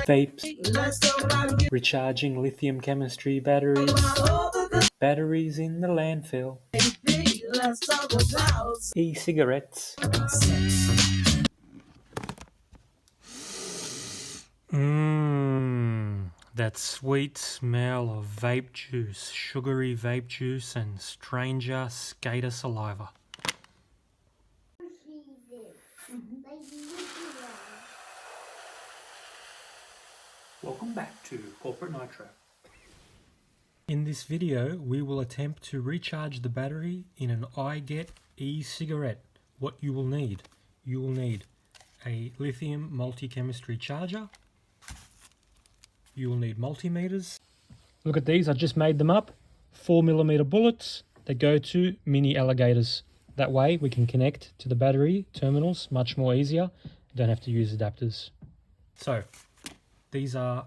Vapes, recharging lithium chemistry batteries, batteries in the landfill, e-cigarettes. That sweet smell of vape juice, sugary vape juice and stranger skater saliva. Welcome back to Corporate Nitro. In this video, we will attempt to recharge the battery in an Iget e-cigarette. What you will need a lithium multi-chemistry charger. You will need multimeters. Look at these, I just made them up. 4mm bullets that go to mini alligators. That way we can connect to the battery terminals much more easier. Don't have to use adapters. So, these are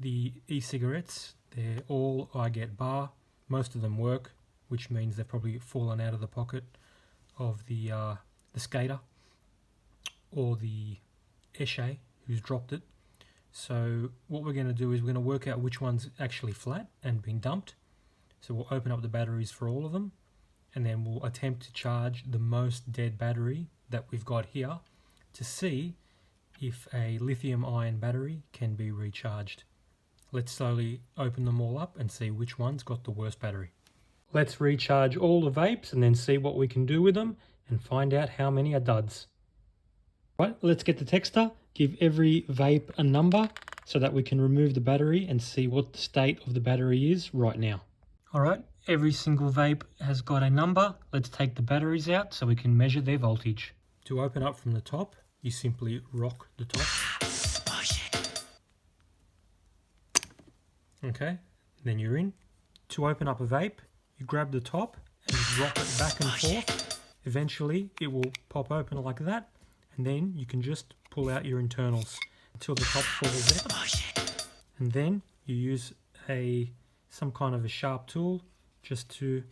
the e-cigarettes. They're all Iget bar. Most of them work, which means they've probably fallen out of the pocket of the skater or the eshay who's dropped it. So what we're going to do is we're going to work out which one's actually flat and been dumped. So we'll open up the batteries for all of them, and then we'll attempt to charge the most dead battery that we've got here to see if a lithium ion battery can be recharged. Let's slowly open them all up and see which one's got the worst battery. Let's recharge all the vapes and then see what we can do with them and find out how many are duds. Right, let's get the texter, give every vape a number so that we can remove the battery and see what the state of the battery is right now. Alright, every single vape has got a number. Let's take the batteries out so we can measure their voltage. To open up from the top, you simply rock the top. Okay, then you're in. To open up a vape, you grab the top and rock it back and forth. Eventually it will pop open like that, and then you can just pull out your internals until the top falls out. And then you use some kind of a sharp tool just to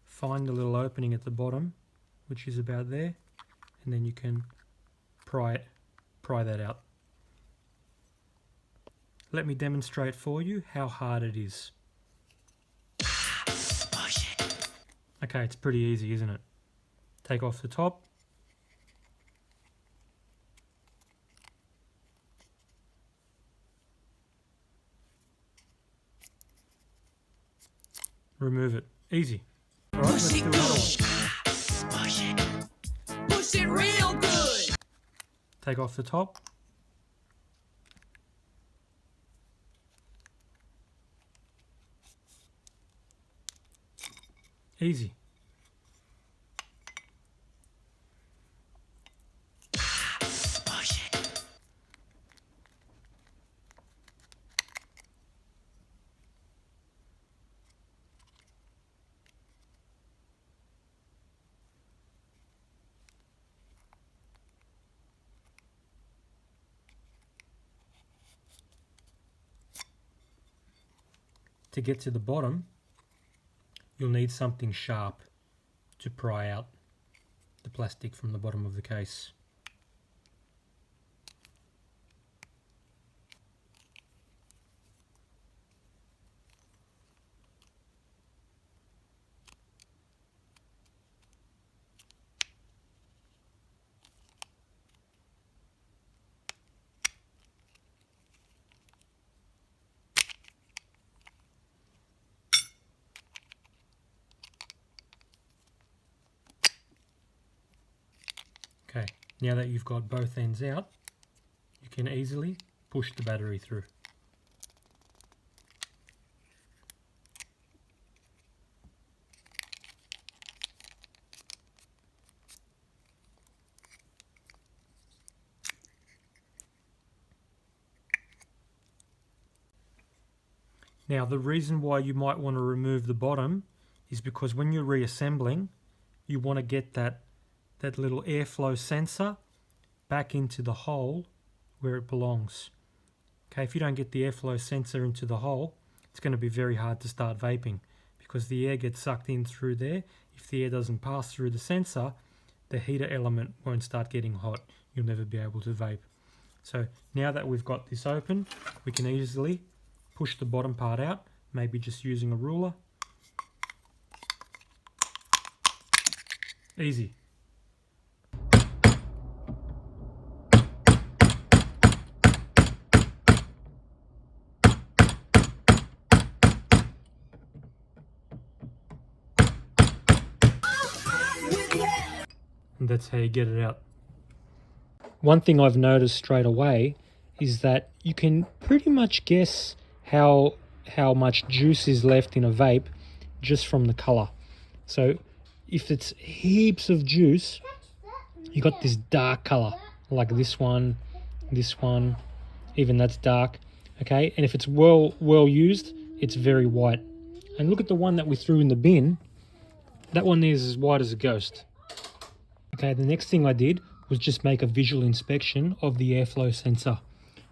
find the little opening at the bottom, which is about there, and then you can pry that out. Let me demonstrate for you how hard it is. Okay, it's pretty easy, isn't it? Take off the top. Remove it. Easy. Alright, let's do another one. Push it real good. Take off the top. Easy. To get to the bottom, you'll need something sharp to pry out the plastic from the bottom of the case. Okay, now that you've got both ends out, you can easily push the battery through. Now the reason why you might want to remove the bottom is because when you're reassembling, you want to get that little airflow sensor back into the hole where it belongs. Okay, if you don't get the airflow sensor into the hole, it's going to be very hard to start vaping because the air gets sucked in through there. If the air doesn't pass through the sensor, the heater element won't start getting hot. You'll never be able to vape. So now that we've got this open, we can easily push the bottom part out, maybe just using a ruler. Easy. And that's how you get it out. One thing I've noticed straight away is that you can pretty much guess how much juice is left in a vape just from the color. So if it's heaps of juice, you got this dark color, like this one, even that's dark. Okay, and if it's well used, it's very white. And look at the one that we threw in the bin. That one there is as white as a ghost. Okay, the next thing I did was just make a visual inspection of the airflow sensor.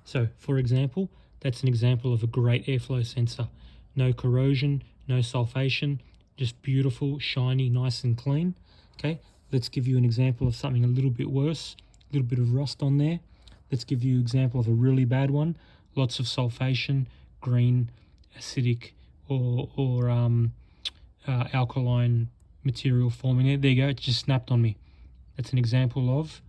So, for example, that's an example of a great airflow sensor. No corrosion, no sulfation, just beautiful, shiny, nice and clean. Okay, let's give you an example of something a little bit worse, a little bit of rust on there. Let's give you an example of a really bad one. Lots of sulfation, green, acidic, or alkaline material forming there. There you go, it just snapped on me. That's an example of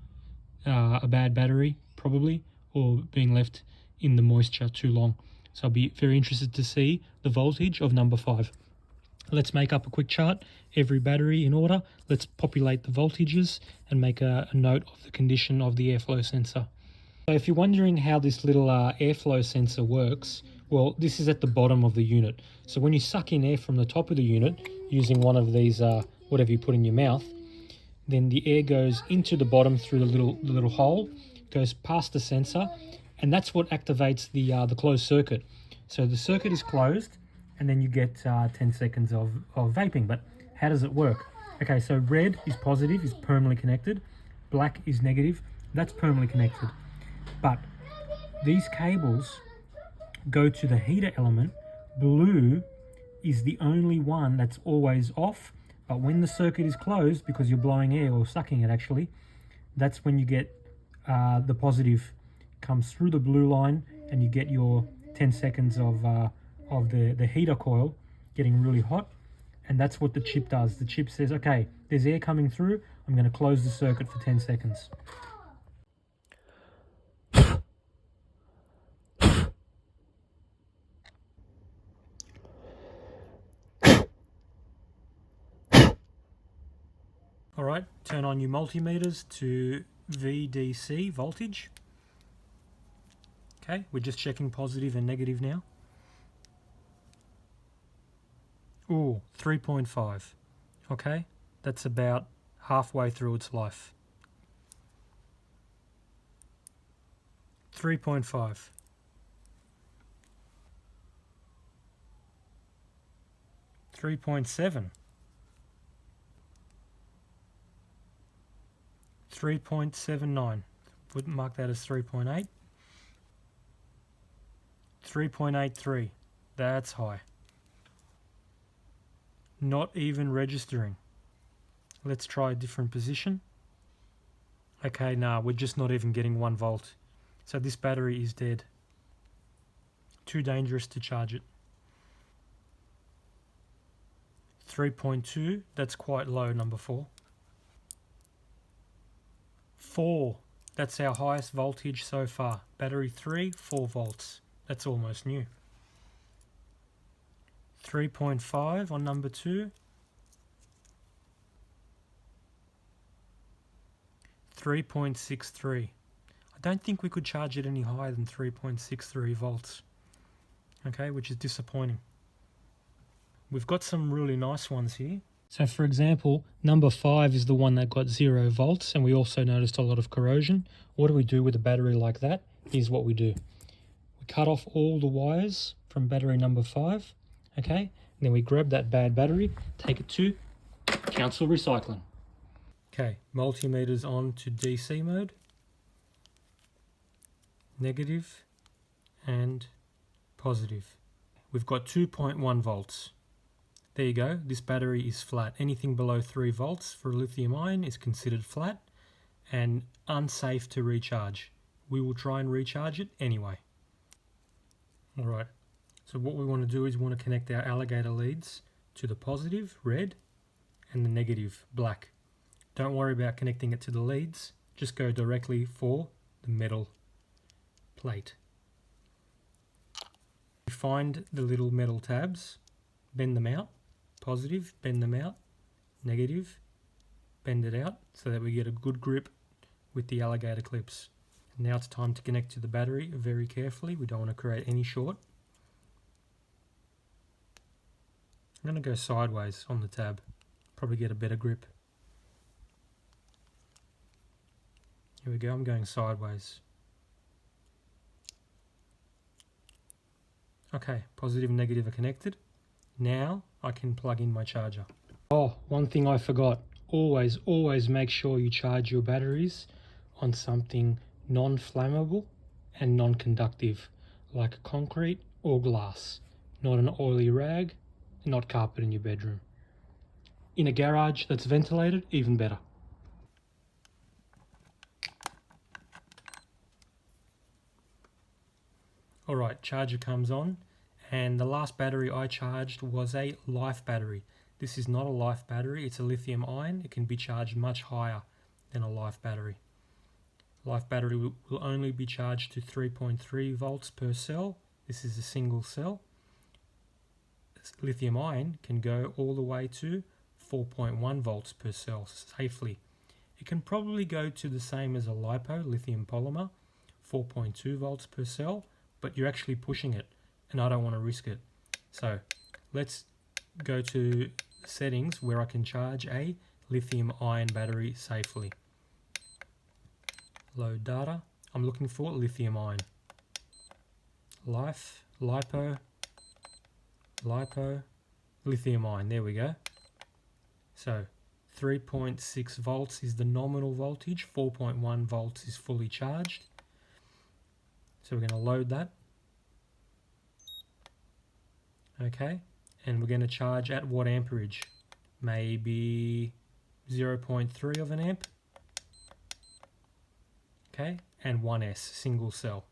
a bad battery, probably, or being left in the moisture too long. So I'll be very interested to see the voltage of number 5. Let's make up a quick chart, every battery in order. Let's populate the voltages and make a note of the condition of the airflow sensor. So if you're wondering how this little airflow sensor works, well, this is at the bottom of the unit. So when you suck in air from the top of the unit using one of these, whatever you put in your mouth, then the air goes into the bottom through the little hole, goes past the sensor, and that's what activates the closed circuit. So the circuit is closed, and then you get 10 seconds of vaping. But how does it work? Okay, so red is positive, is permanently connected. Black is negative, that's permanently connected. But these cables go to the heater element. Blue is the only one that's always off. But when the circuit is closed, because you're blowing air or sucking it actually, that's when you get the positive comes through the blue line, and you get your 10 seconds of the heater coil getting really hot. And that's what the chip does. The chip says, okay, there's air coming through, I'm going to close the circuit for 10 seconds. All right, turn on your multimeters to VDC voltage. Okay, we're just checking positive and negative now. Ooh, 3.5. Okay, that's about halfway through its life. 3.5. 3.7. 3.79. Wouldn't mark that as 3.8. 3.83. That's high. Not even registering. Let's try a different position. Okay, nah, we're just not even getting 1 volt. So this battery is dead. Too dangerous to charge it. 3.2, that's quite low, number 4. 4, that's our highest voltage so far. Battery 3, 4 volts. That's almost new. 3.5 on number 2. 3.63. I don't think we could charge it any higher than 3.63 volts. Okay, which is disappointing. We've got some really nice ones here. So for example, number 5 is the one that got 0 volts, and we also noticed a lot of corrosion. What do we do with a battery like that? Here's what we do. We cut off all the wires from battery number 5, okay? And then we grab that bad battery, take it to council recycling. Okay, multimeters on to DC mode. Negative and positive. We've got 2.1 volts. There you go, this battery is flat. Anything below 3 volts for lithium ion is considered flat and unsafe to recharge. we will try and recharge it anyway. Alright, so what we want to do is we want to connect our alligator leads to the positive, red, and the negative, black. Don't worry about connecting it to the leads, just go directly for the metal plate. Find the little metal tabs, bend them out, positive, bend them out, negative, bend it out so that we get a good grip with the alligator clips. Now it's time to connect to the battery very carefully. We don't want to create any short. I'm going to go sideways on the tab, probably get a better grip. Here we go, I'm going sideways. Okay, positive and negative are connected. Now I can plug in my charger. Oh, one thing I forgot. Always make sure you charge your batteries on something non-flammable and non-conductive, like concrete or glass. Not an oily rag, not carpet in your bedroom. In a garage that's ventilated, even better. Alright, charger comes on, and the last battery I charged was a life battery. This is not a life battery, it's a lithium ion. It can be charged much higher than a life battery. Life battery will only be charged to 3.3 volts per cell. This is a single cell. This lithium ion can go all the way to 4.1 volts per cell safely. It can probably go to the same as a LiPo, lithium polymer, 4.2 volts per cell, but you're actually pushing it, and I don't want to risk it. So let's go to settings where I can charge a lithium ion battery safely. Load data. I'm looking for lithium ion. Life, LiPo, lithium ion. There we go. So 3.6 volts is the nominal voltage, 4.1 volts is fully charged. So we're going to load that. Okay, and we're going to charge at what amperage? Maybe 0.3 of an amp. Okay, and 1S, single cell.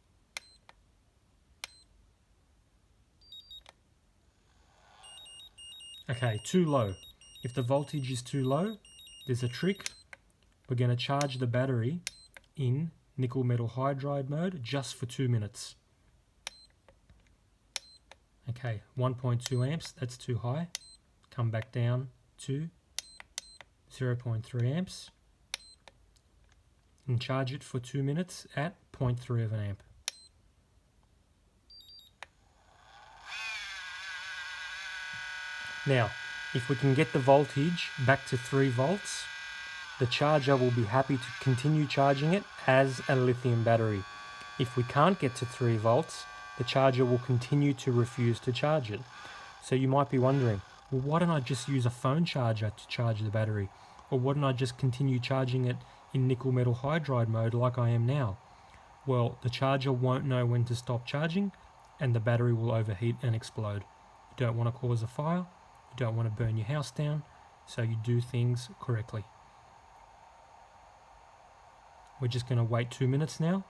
Okay, too low. If the voltage is too low, there's a trick. We're going to charge the battery in nickel metal hydride mode just for 2 minutes. Okay, 1.2 amps, that's too high. Come back down to 0.3 amps and charge it for 2 minutes at 0.3 of an amp. Now, if we can get the voltage back to 3 volts, the charger will be happy to continue charging it as a lithium battery. If we can't get to 3 volts, the charger will continue to refuse to charge it. So you might be wondering, well, why don't I just use a phone charger to charge the battery? Or why don't I just continue charging it in nickel metal hydride mode like I am now? Well, the charger won't know when to stop charging and the battery will overheat and explode. You don't want to cause a fire, you don't want to burn your house down, so you do things correctly. We're just going to wait 2 minutes now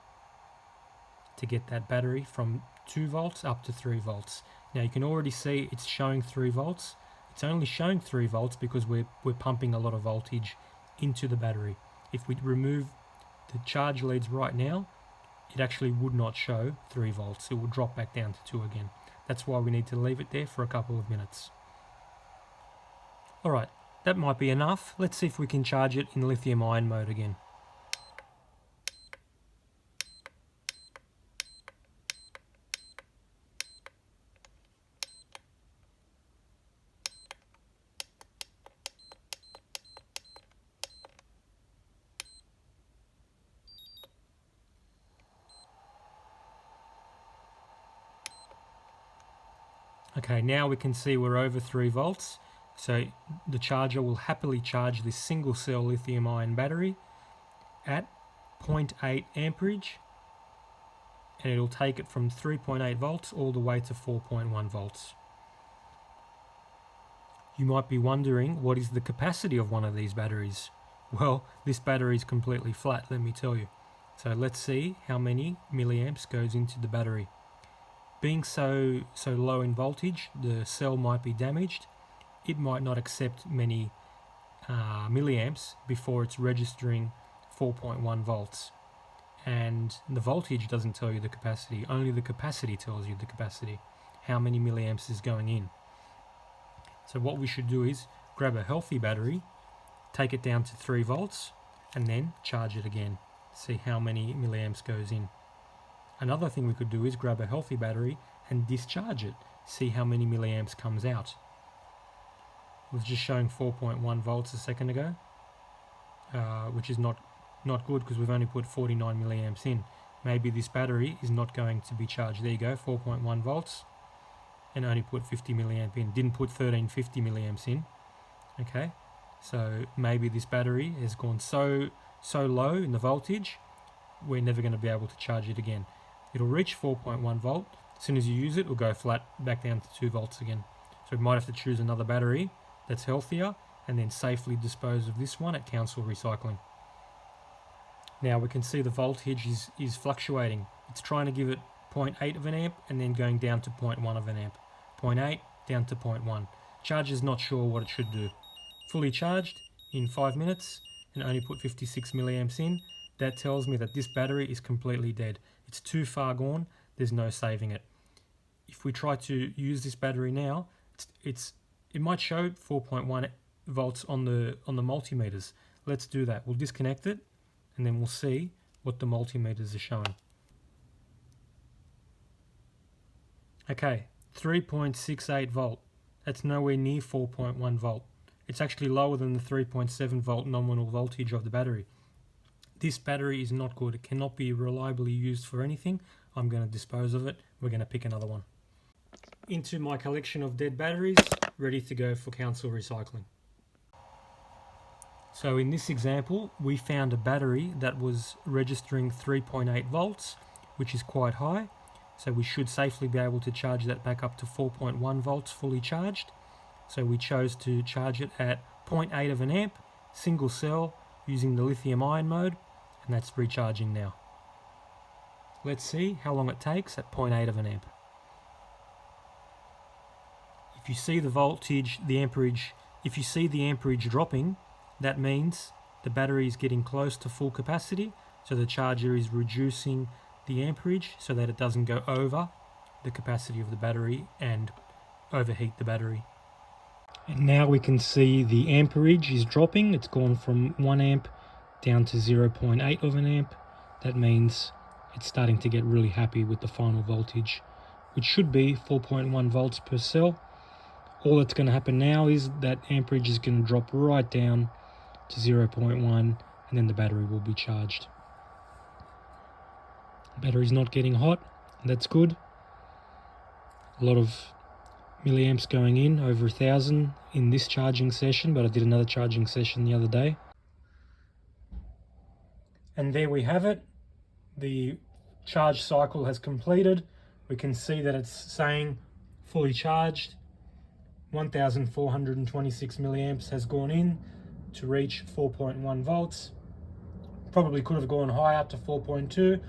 to get that battery from 2 volts up to 3 volts. Now you can already see it's showing 3 volts. It's only showing 3 volts because we're pumping a lot of voltage into the battery. If we remove the charge leads right now, it actually would not show 3 volts. It will drop back down to 2 again. That's why we need to leave it there for a couple of minutes. Alright, that might be enough. Let's see if we can charge it in lithium ion mode again. Okay, now we can see we're over 3 volts. So the charger will happily charge this single cell lithium ion battery at 0.8 amperage, and it'll take it from 3.8 volts all the way to 4.1 volts. You might be wondering, what is the capacity of one of these batteries? Well, this battery is completely flat, let me tell you. So let's see how many milliamps goes into the battery. Being so low in voltage, the cell might be damaged. It might not accept many milliamps before it's registering 4.1 volts. And the voltage doesn't tell you the capacity, only the capacity tells you the capacity, how many milliamps is going in. So what we should do is grab a healthy battery, take it down to 3 volts, and then charge it again. See how many milliamps goes in. Another thing we could do is grab a healthy battery and discharge it, see how many milliamps comes out. It was just showing 4.1 volts a second ago, which is not good because we've only put 49 milliamps in. Maybe this battery is not going to be charged. There you go, 4.1 volts, and only put 50 milliamp in. Didn't put 1350 milliamps in. Okay, so maybe this battery has gone so low in the voltage, we're never going to be able to charge it again. It'll reach 4.1 volt. As soon as you use it, it'll go flat back down to 2 volts again. So we might have to choose another battery that's healthier and then safely dispose of this one at council recycling. Now we can see the voltage is fluctuating. It's trying to give it 0.8 of an amp and then going down to 0.1 of an amp. 0.8 down to 0.1. Charger's not sure what it should do. Fully charged in 5 minutes and only put 56 milliamps in. That tells me that this battery is completely dead. It's too far gone, there's no saving it. If we try to use this battery now, it might show 4.1 volts on the multimeters. Let's do that. We'll disconnect it and then we'll see what the multimeters are showing. Okay, 3.68 volt. That's nowhere near 4.1 volt. It's actually lower than the 3.7 volt nominal voltage of the battery. This battery is not good. It cannot be reliably used for anything. I'm going to dispose of it. We're going to pick another one. Into my collection of dead batteries, ready to go for council recycling. So in this example, we found a battery that was registering 3.8 volts, which is quite high. So we should safely be able to charge that back up to 4.1 volts fully charged. So we chose to charge it at 0.8 of an amp, single cell, using the lithium ion mode, and that's recharging now. Let's see how long it takes at 0.8 of an amp. If you see the voltage, the amperage, if you see the amperage dropping, that means the battery is getting close to full capacity, so the charger is reducing the amperage so that it doesn't go over the capacity of the battery and overheat the battery. And now we can see the amperage is dropping. It's gone from 1 amp down to 0.8 of an amp. That means it's starting to get really happy with the final voltage, which should be 4.1 volts per cell. All that's going to happen now is that amperage is going to drop right down to 0.1 and then the battery will be charged. The battery's not getting hot, that's good. A lot of milliamps going in, over 1,000 in this charging session, but I did another charging session the other day. And there we have it. The charge cycle has completed. We can see that it's saying fully charged. 1,426 milliamps has gone in to reach 4.1 volts. Probably could have gone higher to 4.2,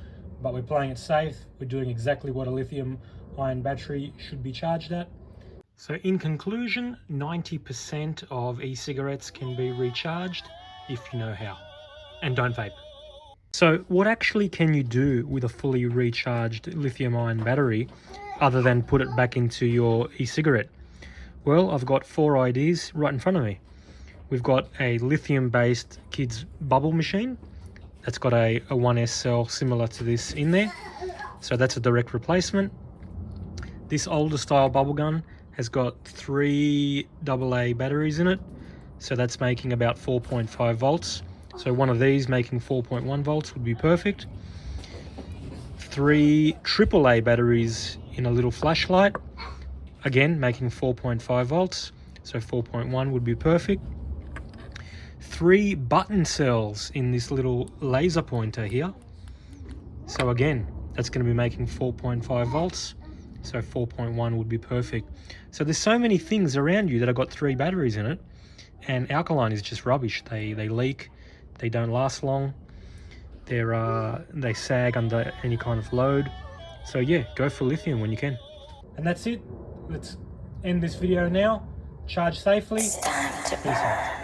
but we're playing it safe. We're doing exactly what a lithium ion battery should be charged at. So in conclusion, 90% of e-cigarettes can be recharged if you know how. And don't vape. So what actually can you do with a fully recharged lithium ion battery other than put it back into your e-cigarette? Well, I've got 4 ideas right in front of me. We've got a lithium-based kids bubble machine that's got a 1S cell similar to this in there. So that's a direct replacement. This older style bubble gun has got 3 AA batteries in it. So that's making about 4.5 volts. So one of these making 4.1 volts would be perfect. 3 AAA batteries in a little flashlight, again making 4.5 volts, so 4.1 would be perfect. 3 button cells in this little laser pointer here, so again that's going to be making 4.5 volts, so 4.1 would be perfect. So there's so many things around you that have got 3 batteries in it, and alkaline is just rubbish. They leak, they don't last long. They sag under any kind of load. So yeah, go for lithium when you can. And that's it. Let's end this video now. Charge safely. Peace out.